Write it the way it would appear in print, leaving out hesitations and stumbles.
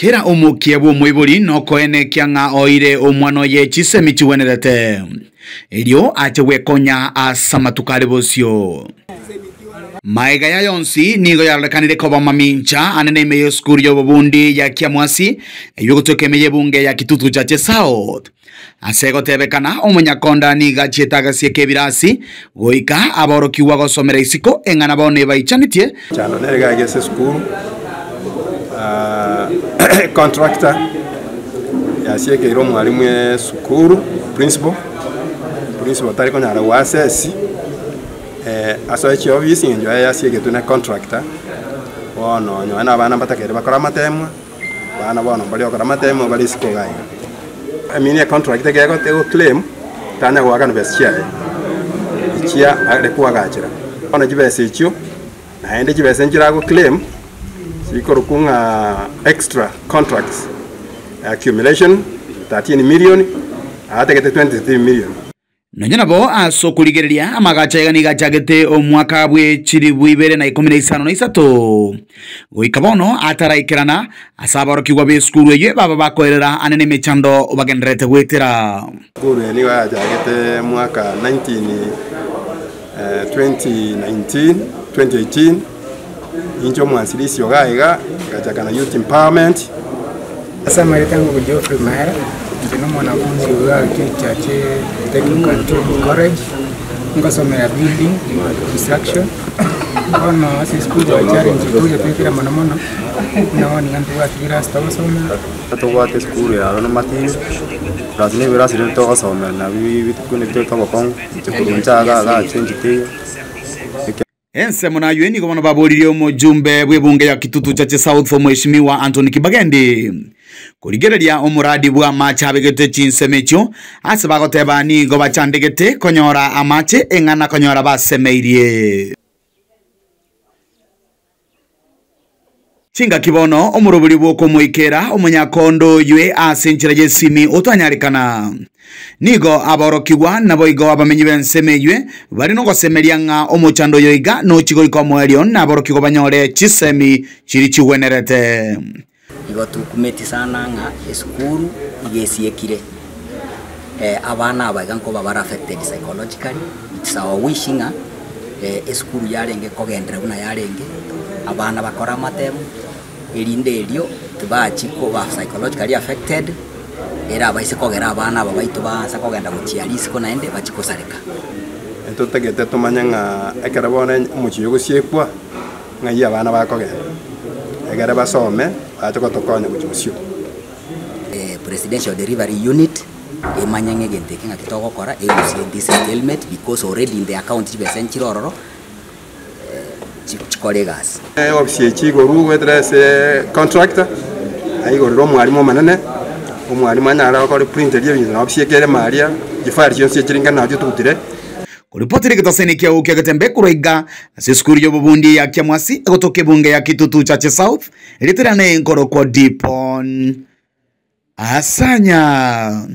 Kira umukia bwo mwiburi no koene kyanga oire omwano ye chisemi chiwenerete elio achewe konya asamatukale bosio maiga ya yonsi nigo yarlekanire koba mamincha anene meyo skuru yo bobundi ya kiamwasi yugotoke meye bunge ya Kitutu Church South asego tebekana omunyakonda niga chietaga sieke birasi goika aborokiwa gosomera isiko engana bone baicanitie chano nerega gese skuru contractor yasieke iro mwalimu ya sukuru principal tari konyara wasesi aso echi obviously njo yasieke tune contractor ono nyo ana bana batakere bakora matemwa bana bono bali okora matemwa bali siko gai amini contractor gego tego claim tanya gwaka no besia ichia ale kuagachira ono jibese ichio na ende jibese njira go claim kunga extra contracts accumulation 13 million ategete 23 million nonyana bo asokuligereria amagacha yega nigachagete omwaka bwe chiri bwibere na 15 goikabono ataraikirana asabarokigwa be skuru ye baba bakoerera anene mechando bagenderete gwetera skuru ni wajagete mwaka 2018 injo mwansirisi yogaiga gachakana youth empowerment asa maritango kujo primera ndino mwanafunzi wa Church Technical College ngasomera building construction ono asi school ya challenge kuja pekera manamono naoni ngantu wa kira stawasoma tawate school ya no mati razini birasi to gasoma na bitukune to tabakon chikurunja ga change te ense muna yueni kwa babolirio omujumbe bwebunge ya Kitutu Church South for Mheshimiwa Anthony Kibagendi kurigereria omuradi bwa amache abegete chinsemecho ase bagoteba ni go bachandegete konyora amache engana konyora basemeirie chinga kibono omuruburi bwoko moikera omunyakondo ywe asenchira jesimi otanyarikana nigo aborokiwa nabo igo abamenyi bensemeywe bari no gosemeria nga omuchando yoiga no chigo ikomwerion naborokigo banyore chisemi chiri chiwenerete igo tukumeti sana nga esukuru igesiekire abana abaga nko babara affected psychologically it's our wishing esukuru yarenge kogendera buna yarenge abana bakora matemu erinde elio tubachiko ba psychologically affected era abaise kogera abana abaito baanza kogenda guchiarisiko naende bachikosareka entotegete tumanyanga ekarabone umuchiyo gusiekwa ngai abana bakogera egere basome atokotokonya guchusyo presidential delivery unit emanyange genteke ngakitogo kora this settlement because already in the account chibesenchirororo chikolegas ofisi chigoru wetrese contractor aigorero mwalimu manene omwalimu anyara ko print elie bintu na ofisi maria gifari cyose kiringa nabyo tutire kuripotire kitoseni kia ukia gatembe kureiga asiskuru yo bubundi ya kiamwasi gotoke bunge ya Kitutu Church South litirane nkoro kwa dipon asanya